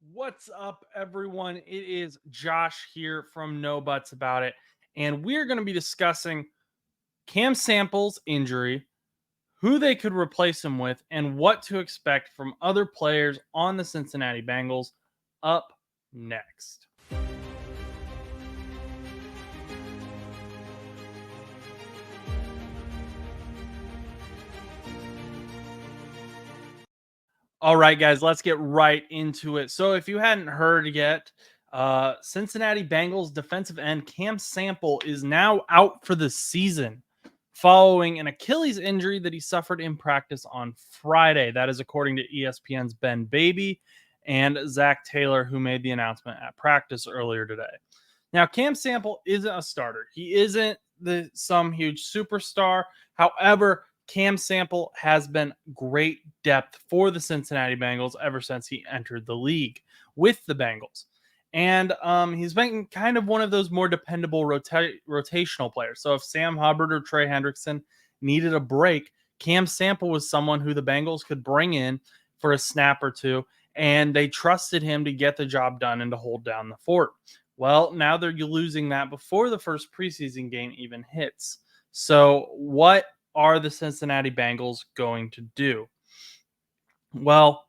What's up, everyone? It is Josh here from No Butts About It, and we're going to be discussing Cam Sample's injury, who they could replace him with, and what to expect from other players on the Cincinnati Bengals up next. All right, guys, let's get right into it. So, if you hadn't heard yet, Cincinnati Bengals defensive end Cam Sample is now out for the season following an Achilles injury that he suffered in practice on Friday. That is according to ESPN's Ben Baby and Zach Taylor, who made the announcement at practice earlier today. Now, Cam Sample isn't a starter. He isn't some huge superstar. However, Cam Sample has been great depth for the Cincinnati Bengals ever since he entered the league with the Bengals. And he's been kind of one of those more dependable rotational players. So if Sam Hubbard or Trey Hendrickson needed a break, Cam Sample was someone who the Bengals could bring in for a snap or two, and they trusted him to get the job done and to hold down the fort. Well, now they're losing that before the first preseason game even hits. So, what are the Cincinnati Bengals going to do? Well,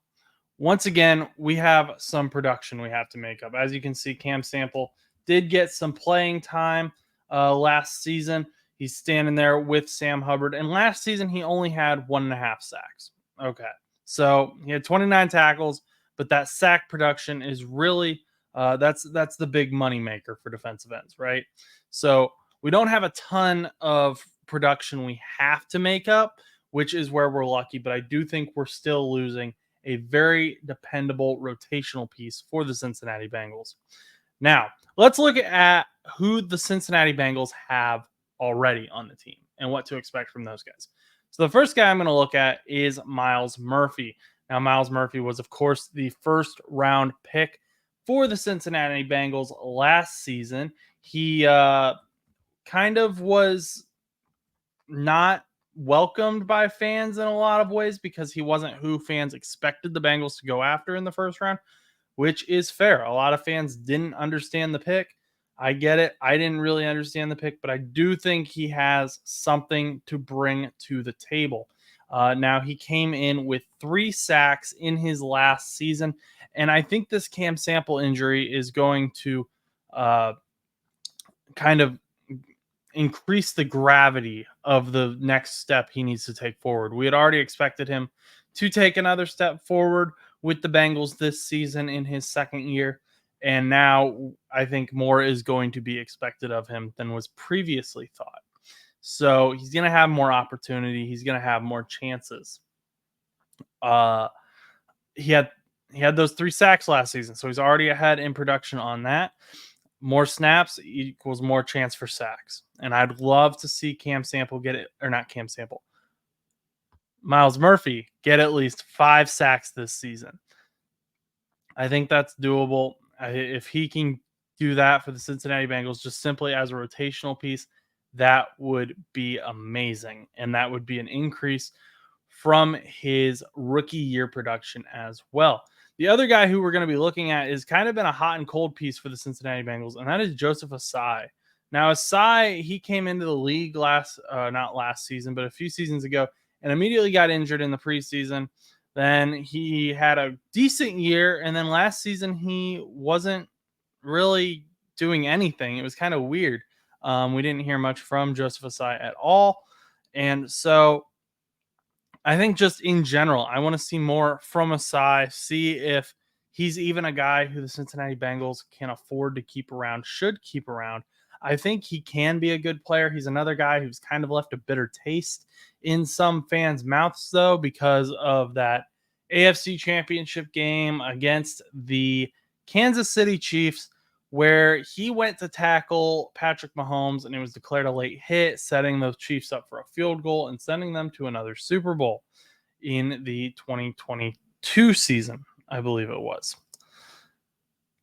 once again, we have some production we have to make up. As you can see, Cam Sample did get some playing time last season. He's standing there with Sam Hubbard. And last season, he only had 1.5 sacks. Okay. So he had 29 tackles, but that sack production is really that's the big money maker for defensive ends, right? So we don't have a ton of production we have to make up, which is where we're lucky. But I do think we're still losing a very dependable rotational piece for the Cincinnati Bengals. Now, let's look at who the Cincinnati Bengals have already on the team and what to expect from those guys. So, the first guy I'm going to look at is Myles Murphy. Now, Myles Murphy was, of course, the first round pick for the Cincinnati Bengals last season. He kind of was not welcomed by fans in a lot of ways because he wasn't who fans expected the Bengals to go after in the first round, which is fair. A lot of fans didn't understand the pick. I get it. I didn't really understand the pick, but I do think he has something to bring to the table. Now, he came in with 3 sacks in his last season, and I think this Cam Sample injury is going to kind of increase the gravity of the next step he needs to take forward. We had already expected him to take another step forward with the Bengals this season in his second year. And now I think more is going to be expected of him than was previously thought. So he's going to have more opportunity. He's going to have more chances. Uh, he had he had those 3 sacks last season, so he's already ahead in production on that. More snaps equals more chance for sacks. And I'd love to see Cam Sample get it, or not Cam Sample, Myles Murphy get at least 5 sacks this season. I think that's doable. If he can do that for the Cincinnati Bengals just simply as a rotational piece, that would be amazing. And that would be an increase from his rookie year production as well. The other guy who we're going to be looking at is kind of been a hot and cold piece for the Cincinnati Bengals, and that is Joseph Asai. Now, Asai, he came into the league not last season, but a few seasons ago, and immediately got injured in the preseason. Then he had a decent year, and then last season he wasn't really doing anything. It was kind of weird. We didn't hear much from Joseph Asai at all, and so I think just in general, I want to see more from Asai, see if he's even a guy who the Cincinnati Bengals can afford to keep around, should keep around. I think he can be a good player. He's another guy who's kind of left a bitter taste in some fans' mouths, though, because of that AFC Championship game against the Kansas City Chiefs, where he went to tackle Patrick Mahomes and it was declared a late hit, setting the Chiefs up for a field goal and sending them to another Super Bowl in the 2022 season, I believe it was.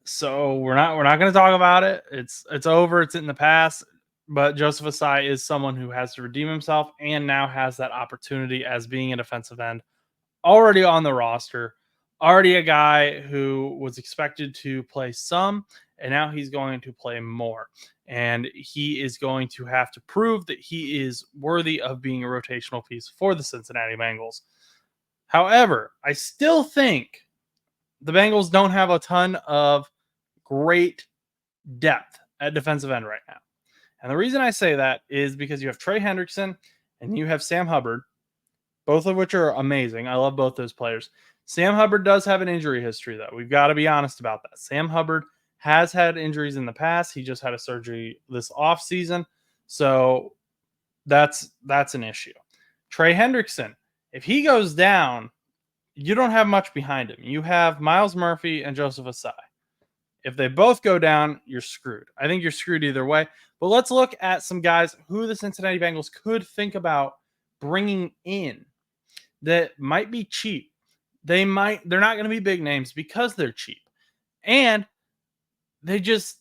So we're not going to talk about it. It's over. It's in the past. But Joseph Asai is someone who has to redeem himself and now has that opportunity as being a defensive end already on the roster. already a guy who was expected to play some, and now he's going to play more. And he is going to have to prove that he is worthy of being a rotational piece for the Cincinnati Bengals. However, I still think the Bengals don't have a ton of great depth at defensive end right now. And the reason I say that is because you have Trey Hendrickson and you have Sam Hubbard, both of which are amazing. I love both those players. Sam Hubbard does have an injury history, though. We've got to be honest about that. Sam Hubbard has had injuries in the past. He just had a surgery this offseason. So that's an issue. Trey Hendrickson, if he goes down, you don't have much behind him. You have Miles Murphy and Joseph Asai. If they both go down, you're screwed. I think you're screwed either way. But let's look at some guys who the Cincinnati Bengals could think about bringing in that might be cheap. They're not going to be big names because they're cheap. And there's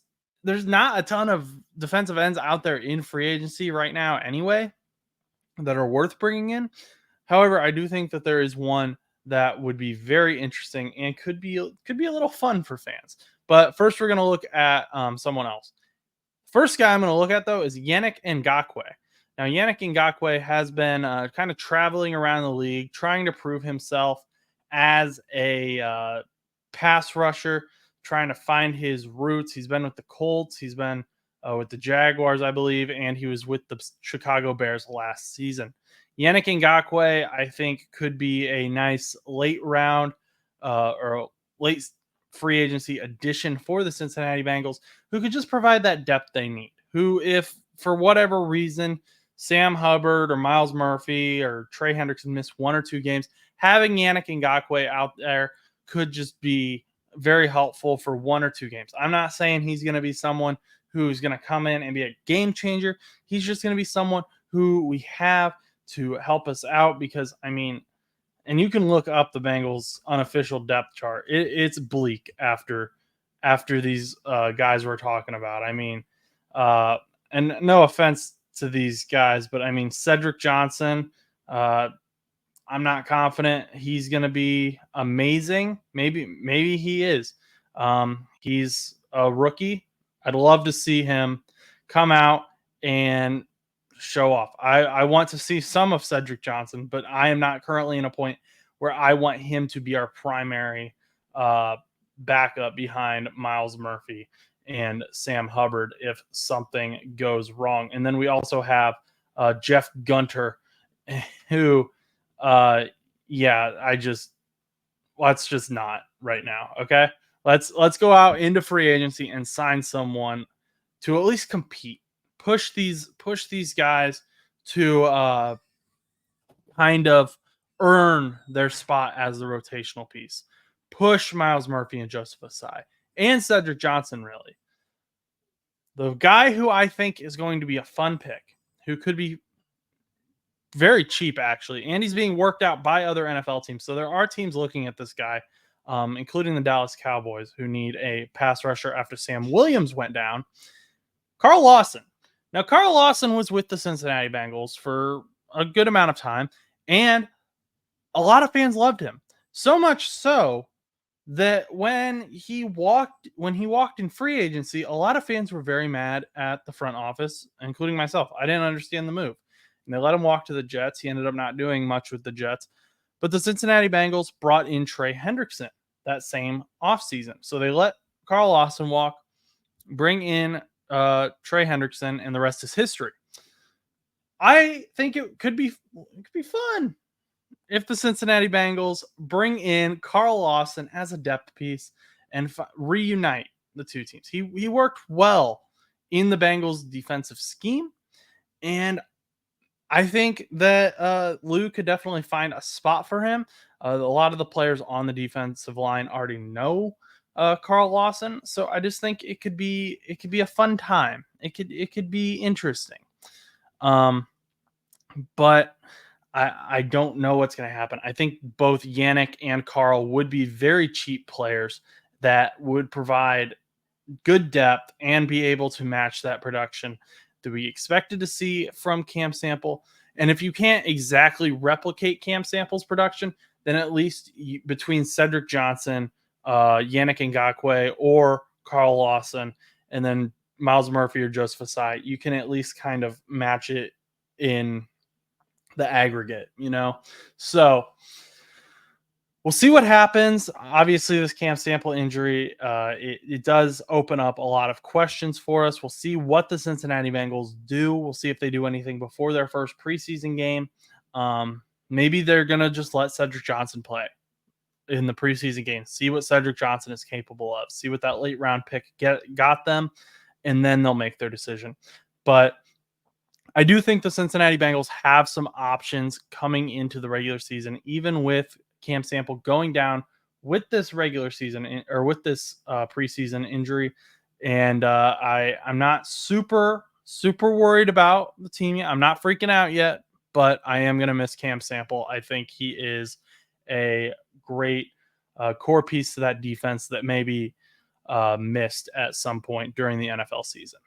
not a ton of defensive ends out there in free agency right now anyway that are worth bringing in. However, I do think that there is one that would be very interesting and could be a little fun for fans. But first, we're going to look at someone else. First guy I'm going to look at, though, is Yannick Ngakoue. Now, Yannick Ngakoue has been kind of traveling around the league, trying to prove himself as a pass rusher, trying to find his roots. He's been with the Colts. He's been with the Jaguars, I believe, and he was with the Chicago Bears last season. Yannick Ngakoue, I think, could be a nice late round or late free agency addition for the Cincinnati Bengals, who could just provide that depth they need. Who, if for whatever reason Sam Hubbard or Miles Murphy or Trey Hendrickson miss 1 or 2 games, having Yannick Ngakoue out there could just be very helpful for 1 or 2 games. I'm not saying he's going to be someone who's going to come in and be a game changer. He's just going to be someone who we have to help us out because, I mean, and you can look up the Bengals' unofficial depth chart. It's bleak after these guys we're talking about. I mean, and no offense to these guys, but I mean, Cedric Johnson, I'm not confident he's going to be amazing. Maybe he is. He's a rookie. I'd love to see him come out and show off. I want to see some of Cedric Johnson, but I am not currently in a point where I want him to be our primary backup behind Miles Murphy and Sam Hubbard if something goes wrong. And then we also have Jeff Gunter, who, let's just not right now. Okay. Let's go out into free agency and sign someone to at least compete. Push these guys to kind of earn their spot as the rotational piece. Push Miles Murphy and Joseph Asai and Cedric Johnson, really. The guy who I think is going to be a fun pick, who could be very cheap, actually, and he's being worked out by other NFL teams. So there are teams looking at this guy, including the Dallas Cowboys, who need a pass rusher after Sam Williams went down. Carl Lawson. Now, Carl Lawson was with the Cincinnati Bengals for a good amount of time, and a lot of fans loved him. So much so that when he walked in free agency, a lot of fans were very mad at the front office, including myself. I didn't understand the move. And they let him walk to the Jets. He ended up not doing much with the Jets. But the Cincinnati Bengals brought in Trey Hendrickson that same offseason. So they let Carl Lawson walk, bring in Trey Hendrickson, and the rest is history. I think it could be fun if the Cincinnati Bengals bring in Carl Lawson as a depth piece and reunite the two teams. He worked well in the Bengals defensive scheme, and I think that Lou could definitely find a spot for him. A lot of the players on the defensive line already know Carl Lawson, so I just think it could be a fun time. It could be interesting. But I don't know what's going to happen. I think both Yannick and Carl would be very cheap players that would provide good depth and be able to match that production that we expected to see from Cam Sample. And if you can't exactly replicate Cam Sample's production, then at least between Cedric Johnson, Yannick Ngakoue, or Carl Lawson, and then Miles Murphy or Joseph Asai, you can at least kind of match it in the aggregate, you know? So we'll see what happens. Obviously, this Cam Sample injury, it does open up a lot of questions for us. We'll see what the Cincinnati Bengals do. We'll see if they do anything before their first preseason game. Maybe they're going to just let Cedric Johnson play in the preseason game, see what Cedric Johnson is capable of, see what that late round pick got them, and then they'll make their decision. But I do think the Cincinnati Bengals have some options coming into the regular season, even with Cam Sample going down with this regular season or with this preseason injury. And I'm not super worried about the team yet. I'm not freaking out yet, but I am going to miss Cam Sample. I think he is a great core piece to that defense that maybe missed at some point during the NFL season.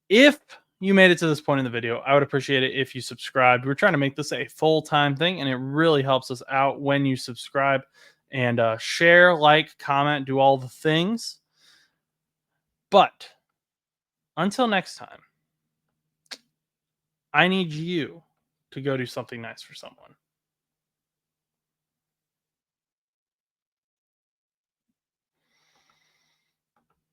If you made it to this point in the video, I would appreciate it if you subscribed. We're trying to make this a full-time thing, and it really helps us out when you subscribe and share, like, comment, do all the things. But until next time, I need you to go do something nice for someone.